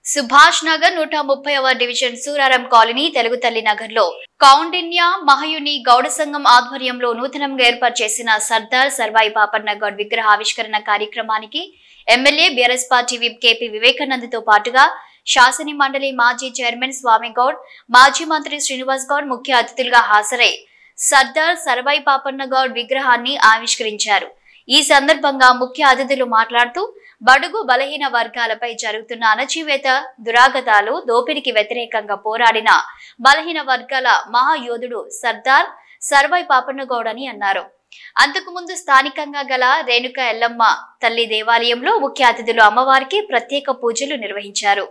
Subhash Nagar 130వ division Suraram colony Telugu తల్లి నగర్ లో కౌండిన్య మహయుని గౌడ సంఘం ఆధ్వర్యంలో నూతనంగా ఏర్పాటు చేసిన సర్దార్ సర్వాయి పాపన్న గౌడ్ విగ్రహ ఆవిష్కరణ కార్యక్రమానికి MLA BRS party whip KP Vivekanand తో పాటుగా శాసన మండలి మాజీ చైర్మన్ స్వామి గౌడ్, మాజీ మంత్రి శ్రీనివాస్ గౌడ్ ముఖ్య అతిథులుగా హాజరై సర్దార్ సర్వాయి పాపన్న గౌడ్ విగ్రహాన్ని ఆవిష్కరించారు। ఈ సందర్భంగా ముఖ్య అతిథులు మాట్లాడుతూ బడుగు బలహీన వర్గాలపై జరుగుతున్న అణచివేత, దురాగతాలు, దోపిడీకి వ్యతిరేకంగా పోరాడిన బలహీన వర్గాల మహాయోధుడు సర్దార్ సర్వాయి పాపన్న గౌడ్ అని అన్నారు। అంతకుముందు స్థానికంగా గల రేణుక ఎల్లమ్మ తల్లి దేవాలయంలో ముఖ్య అతిథులు అమ్మవారికి ప్రత్యేక పూజలు నిర్వహించారు।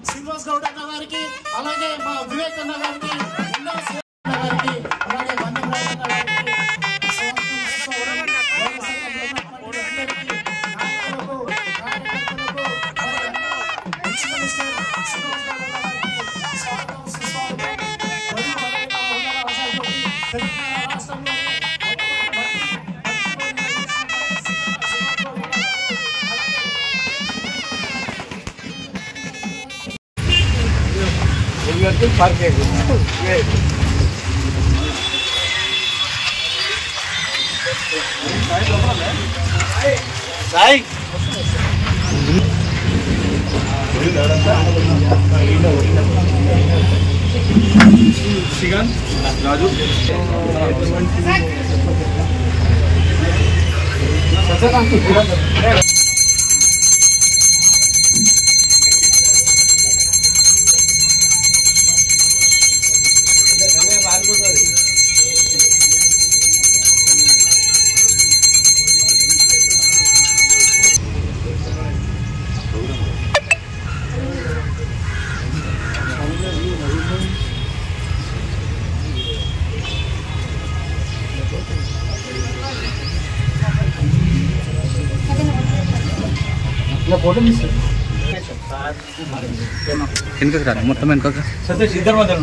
శ్రీనివాస్ గౌడ్ అన్న గారికి, అలాగే మా వివేక్ అన్న గారికి, గారికి, అలాగే राजू फोटो వెనక మొత్తం వెనక సతీష్ ఇద్దరు మధ్య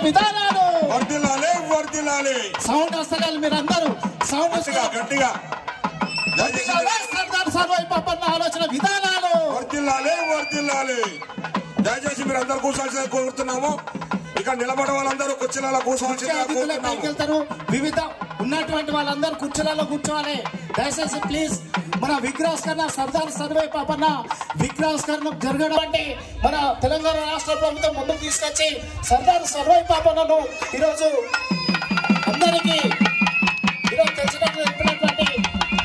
విధానాలు సౌండ్ వస్తలేదు, మీరందరూ సౌండ్ గట్టిగా సర్దార్ సర్వాయి పాపన్న ఆలోచన విధానాలు వర్దిల్లాలి। దయచేసి మీరు అందరు కూర్చోవాల్సింది కోరుతున్నాము। ఇక నిలబడే వాళ్ళందరూ కుర్చీలలో కూర్చోవాల్సింది, వివిధ ఉన్నటువంటి వాళ్ళందరూ కుర్చీలలో కూర్చోవాలి దయచేసి ప్లీజ్। మన విగ్రహావిష్కరణ సర్దార్ సర్వాయి పాపన్న విగ్రహావిష్కరణ జరగడం అంటే మన తెలంగాణ రాష్ట్ర ప్రభుత్వం ముందుకు తీసుకొచ్చి సర్దార్ సర్వాయి పాపన్నను ఈరోజు అందరికీ ఈరోజు తెచ్చినట్టు చెప్పినటువంటి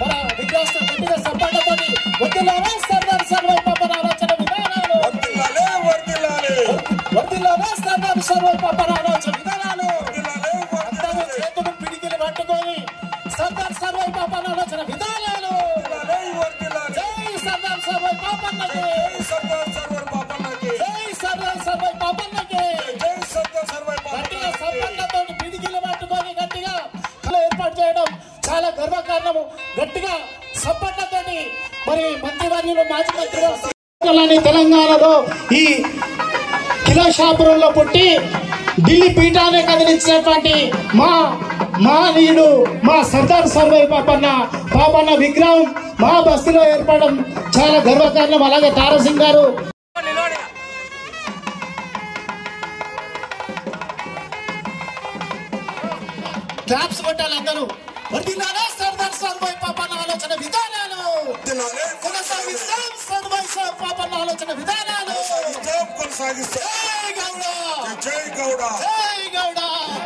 మన విగ్రహావిష్కరణ గట్టిగా సపోర్ట్తో వదిలాలి సర్దార్ సర్వాయి పాపన్న ఆలోచన విధానాలు, వదిలాలి సర్దార్ సర్వాయి పాపన్న ఆలోచన విధానాలు, అందరూ చేతులు పిడికిలు పట్టుకొని సర్దార్ సర్వాయి పాపన్న ఆలోచన విధానాలు, జై సర్దార్ సర్వాయి పాపన్నకి, జై సర్దార్ సర్వాయి పాపన్నకి, గట్టిగా సపోర్ట్తో పిడికిలు పట్టుకొని గట్టిగా ఏర్పాటు చేయడం చాలా గర్వకారణము। గట్టిగా సపోర్ట్తో మరి మంత్రివర్యులు మాజీ మంత్రి తెలంగాణలో ఈ కిలాషాపురంలో పుట్టి ఢిల్లీ పీఠాన్ని కదిలించినటువంటి మహనీయుడు మా సర్దార్ సర్వాయి పాపన్న విగ్రహం మా బస్తీలో ఏర్పడడం చాలా గర్వకారణం। అలాగే తారసింగ్ గారు క్లాప్స్ కొట్టాలి అందరూ। వర్ధిల్లాలి సర్దార్ సర్వాయి పాపన్న ఆలోచన విధానాలు, కొనసాగిస్తాం సర్వాయి ఆలోచన విధానాలు కొనసాగిస్తాం. జై గౌడ, జై గౌడ,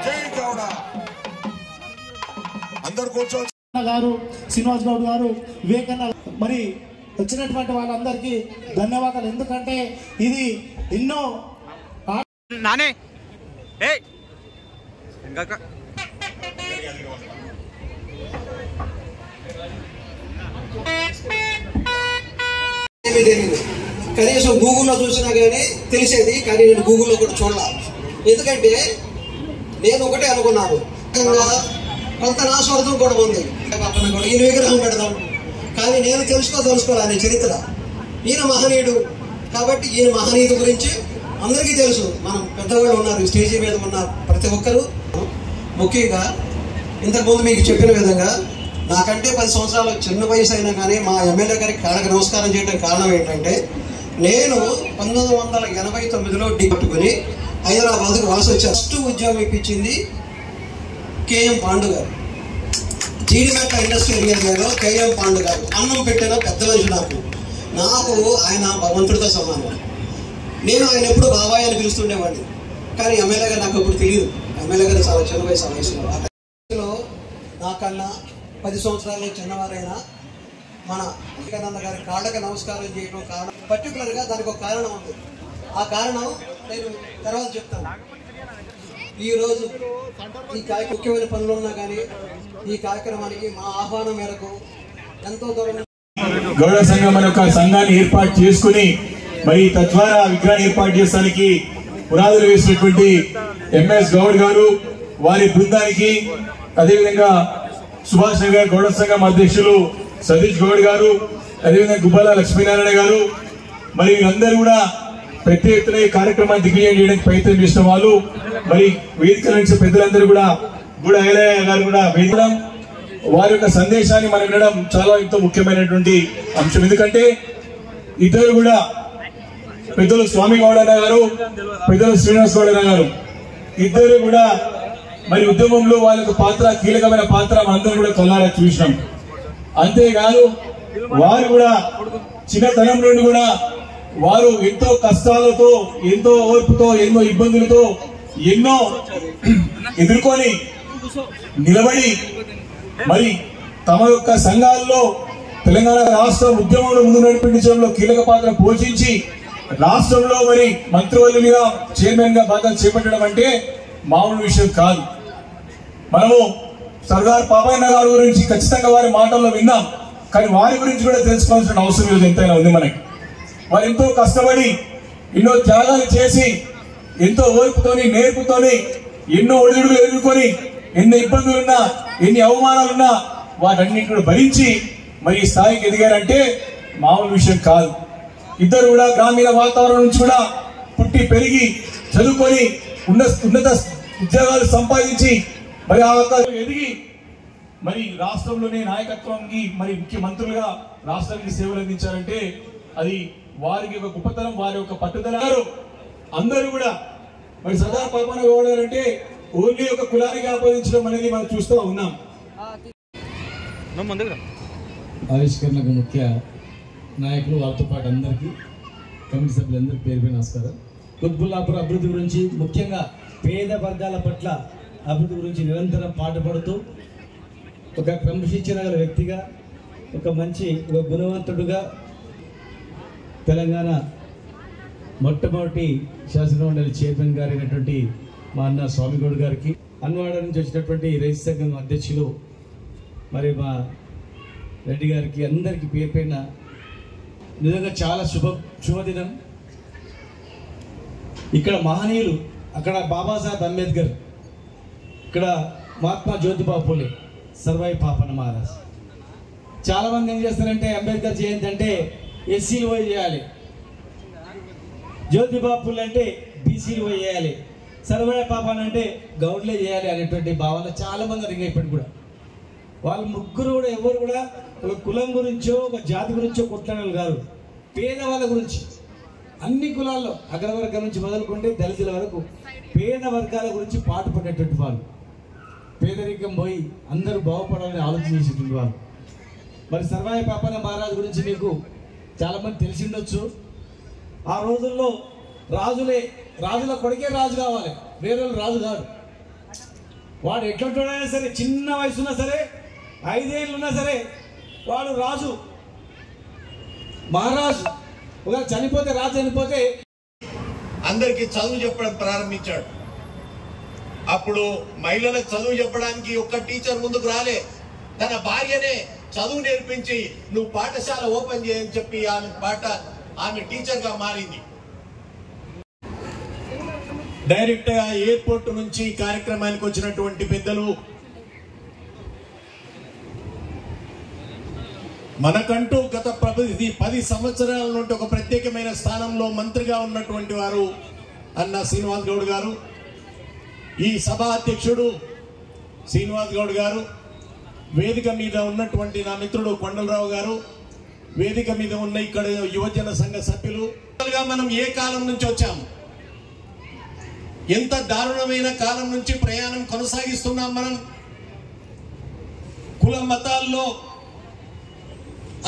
జై గౌడ. అందరు కూర్చోవచ్చు. గారు, శ్రీనివాస్ గౌడ్ గారు, వివేకన్న మరి వచ్చినటువంటి వాళ్ళందరికీ ధన్యవాదాలు. ఎందుకంటే ఇది ఎన్నో నానే తెలియదు. కనీసం గూగుల్లో చూసినా కానీ తెలిసేది, కానీ నేను గూగుల్లో కూడా చూడాల. ఎందుకంటే నేను ఒకటే అనుకున్నాను, కొంత నా స్వార్థం కూడా ఉంది. ఈయన విగ్రహం పెడదాం, కానీ నేను తెలుసుకోవాలి చరిత్ర. ఈయన మహనీయుడు కాబట్టి ఈయన మహనీయుడు గురించి అందరికీ తెలుసు. మనం పెద్దవాళ్ళు ఉన్నారు, స్టేజీ మీద ఉన్న ప్రతి ఒక్కరూ. ముఖ్యంగా ఇంతకుముందు మీకు చెప్పిన విధంగా నాకంటే 10 సంవత్సరాలు చిన్న వయసు అయినా కానీ మా ఎమ్మెల్యే గారికి కాళ్ళకి నమస్కారం చేయడానికి కారణం ఏంటంటే, నేను 1989లో పట్టుకుని హైదరాబాద్కు వలస వచ్చి ఫస్ట్ ఉద్యోగం ఇప్పించింది కేఎం పాండు గారు. జీడిమెట్ట ఇండస్ట్రియల్ ఏరియాలో కేఎం పాండు గారు అన్నం పెట్టిన పెద్ద మనిషి. నాకు ఆయన భగవంతుడితో సమానం. నేను ఆయన ఎప్పుడు బాబాయ్ అని పిలుస్తుండేవాడిని, కానీ ఎమ్మెల్యే గారు నాకు ఎప్పుడు తెలియదు. ఎమ్మెల్యే గారు చాలా చిన్న వయసులో నాకన్నా 10 సంవత్సరాలు చిన్నవారైనా మన వివేకానంద గారి కాళ్ళకి నమస్కారం చేయడం కారణం, పర్టికులర్గా దానికి ఒక కారణం ఉంది. ఆ కారణం నేను తర్వాత చెప్తాను. ఈరోజు ఈ ముఖ్యమైన పనులు ఉన్నా కానీ ఈ కార్యక్రమానికి మా ఆహ్వానం మేరకు ఎంతో దూరం గౌడ సంఘం అనే ఒక సంఘాన్ని ఏర్పాటు చేసుకుని మరి తద్వారా విగ్రహాన్ని ఏర్పాటు చేయడానికి పునాదులు వేసినటువంటి ఎంఎస్ గౌడ్ గారు, వారి బృందానికి, అదేవిధంగా సుభాష్ నగర్ గౌడ సంఘం అధ్యక్షులు సతీష్ గౌడ్ గారు, అదేవిధంగా గుబ్బాల లక్ష్మీనారాయణ గారు, మరి వీళ్ళందరూ కూడా పెద్ద ఎత్తున ఈ కార్యక్రమాన్ని దిగ్విజయం చేయడానికి ప్రయత్నం చేసిన వాళ్ళు. మరి వేదిక నుంచి పెద్దలందరూ కూడా గూడ ఐలయ్య గారు కూడా వేదికడం, వారి యొక్క సందేశాన్ని మనం వినడం చాలా ఎంతో ముఖ్యమైనటువంటి అంశం. ఎందుకంటే ఇద్దరు కూడా పెద్దలు స్వామి గౌడన్న గారు, పెద్దలు శ్రీనివాస్ గౌడన్న గారు, ఇద్దరు కూడా మరి ఉద్యమంలో వాళ్ళ యొక్క పాత్ర, కీలకమైన పాత్ర మనందరం కూడా కళ్ళారా చూసినాం. అంతేకాదు వారు కూడా చిన్నతనం నుండి కూడా వారు ఎంతో కష్టాలతో, ఎంతో ఓర్పుతో, ఎన్నో ఇబ్బందులతో ఎన్నో ఎదుర్కొని నిలబడి మరి తమ యొక్క సంఘాల్లో తెలంగాణ రాష్ట్ర ఉద్యమంలో ముందు నడిపించడంలో కీలక పాత్ర పోషించి రాష్ట్రంలో మరి మంత్రివర్యులుగా, చైర్మన్ గా బాధ్యతలు చేపట్టడం అంటే మామూలు విషయం కాదు. మనము సర్దార్ పాపయ్య గారి గురించి ఖచ్చితంగా వారి మాటల్లో విన్నాం, కానీ వారి గురించి కూడా తెలుసుకోవాల్సిన అవసరం లేదు ఎంతైనా ఉంది మనకి. వారు ఎంతో కష్టపడి, ఎన్నో త్యాగాలు చేసి, ఎంతో ఓర్పుతోని, నేర్పుతోని, ఎన్నో ఒడిదుడుకులు ఎదుర్కొని, ఎన్ని ఇబ్బందులున్నా, ఎన్ని అవమానాలున్నా వాటన్నింటిని కూడా భరించి మరి ఈ స్థాయికి ఎదిగారంటే మామూలు విషయం కాదు. ఇద్దరు కూడా గ్రామీణ వాతావరణం నుంచి కూడా పుట్టి పెరిగి చదువుకొని ఉన్నత ఉద్యోగాలు సంపాదించి మరి ఆ ఎదిగి మరి రాష్ట్రంలోనే నాయకత్వానికి మరి ముఖ్యమంత్రులుగా రాష్ట్రానికి సేవలు అందించారంటే అది వారికి ఒక గొప్పతనం, వారి యొక్క పట్టుదల. అందరూ కూడా మరి సర్దార్ పాపన్న గౌడ్ అంటే ఓన్లీ ఒక కులానికి ఆపాదించడం అనేది మనం చూస్తూ ఉన్నాం. ఆవిష్కరణకు ముఖ్య నాయకులు, వారితో పాటు అందరికీ, కమిటీ సభ్యులందరికీ పేరు పైన నమస్కారం. కుత్బుల్లాపూర్ అభివృద్ధి గురించి, ముఖ్యంగా పేద వర్గాల పట్ల అభివృద్ధి గురించి నిరంతరం పాటుపడుతూ ఒక క్రమశిక్షణ గల వ్యక్తిగా, ఒక గుణవంతుడుగా తెలంగాణ మొట్టమొదటి శాసనమండలి చైర్మన్ గారు అయినటువంటి మా అన్న స్వామిగౌడ్ గారికి, అన్వాడ నుంచి వచ్చినటువంటి రైతు సంఘం అధ్యక్షులు మరి మా రెడ్డి గారికి, అందరికీ పేరు పైన నిజంగా చాలా శుభదినం. ఇక్కడ మహనీయులు, అక్కడ బాబాసాహెబ్ అంబేద్కర్, ఇక్కడ మహాత్మా జ్యోతిబా పూలే, సర్వాయి పాపన్న మహారాజ్. చాలామంది ఏం చేస్తారంటే అంబేద్కర్ జయంతి అంటే ఎస్సీలు పోయి చేయాలి, జ్యోతిబా పూలే అంటే బీసీలు పోయి చేయాలి, సర్వాయి పాపన్న అంటే గౌడ్లే చేయాలి అనేటువంటి భావన చాలామంది రింగ్ ఇప్పటికి కూడా. వాళ్ళు ముగ్గురు కూడా ఎవరు కూడా ఒక కులం గురించో, ఒక జాతి గురించో కొట్లాడాలి కాదు, పేదవాళ్ళ గురించి. అన్ని కులాల్లో అగ్రవర్గం నుంచి మొదలుకుంటే దళితుల వరకు పేద వర్గాల గురించి పాటుపడేటువంటి వాళ్ళు, పేదరికం పోయి అందరూ బాగుపడాలని ఆలోచన చేసేటువంటి వాళ్ళు. మరి సర్వాయి పాపన్న మహారాజ్ గురించి మీకు చాలామంది తెలిసి ఉండొచ్చు. ఆ రోజుల్లో రాజుల కొడుకే రాజు కావాలి, వేరే రాజు కాదు. వాడు ఎట్లుంటాడైనా సరే, చిన్న వయసు ఉన్నా సరే, 5 ఏళ్ళు ఉన్నా సరే, వాడు రాజు, మహారాజు. ఒకవేళ చనిపోతే, రాజు చనిపోతే అందరికీ చదువు చెప్పడం ప్రారంభించాడు. అప్పుడు మహిళలకు చదువు చెప్పడానికి ఒక్క టీచర్ ముందుకు రాలే. తన భార్యనే చదువు నేర్పించి నువ్వు పాఠశాల ఓపెన్ చేయని చెప్పి ఆమె టీచర్ గా మారింది. డైరెక్ట్ గా ఎయిర్పోర్ట్ నుంచి కార్యక్రమానికి వచ్చినటువంటి పెద్దలు, మనకంటూ గత 10 సంవత్సరాల నుండి ఒక ప్రత్యేకమైన స్థానంలో మంత్రిగా ఉన్నటువంటి వారు అన్న శ్రీనివాస్ గౌడ్ గారు, ఈ సభా అధ్యక్షుడు శ్రీనివాస్ గౌడ్ గారు, వేదిక మీద ఉన్నటువంటి నా మిత్రుడు కొండలరావు గారు, వేదిక మీద ఉన్న ఇక్కడ యువజన సంఘ సభ్యులు, మనం ఏ కాలం నుంచి వచ్చాము, ఎంత దారుణమైన కాలం నుంచి ప్రయాణం కొనసాగిస్తున్నాం. మనం కుల మతాల్లో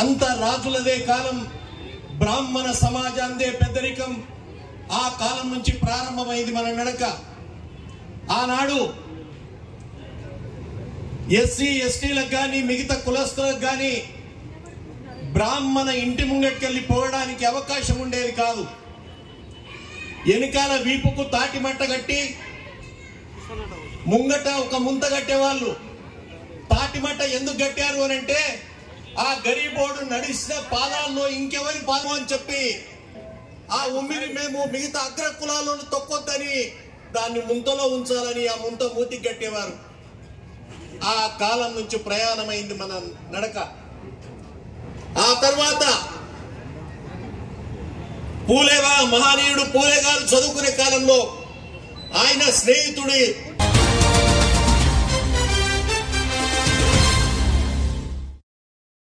అంత రాజులదే కాలం, బ్రాహ్మణ సమాజాందే పెద్దరికం, ఆ కాలం నుంచి ప్రారంభమైంది మన నడక. ఆనాడు ఎస్సీ ఎస్టీలకు కానీ మిగతా కులస్తులకు కానీ బ్రాహ్మణ ఇంటి ముంగట్కెళ్ళి పోవడానికి అవకాశం ఉండేది కాదు. వెనకాల వీపుకు తాటి మంట కట్టి ముంగట ఒక ముంత కట్టేవాళ్ళు. తాటి మంట ఎందుకు కట్టారు అని అంటే, ఆ గరీబోడు నడిచిన పాదాల్లో ఇంకెవరి పాదం అని చెప్పి ఆ ఉమ్మిని మేము మిగతా అగ్ర కులాలను తొక్కొద్దని దాన్ని ముంతలో ఉంచాలని ఆ ముంత మూతికి కట్టేవారు. ఆ కాలం నుంచి ప్రయాణమైంది మన నడక. ఆ తర్వాత మహనీయుడు పూలే గారు చదువుకునే కాలంలో ఆయన స్నేహితుడి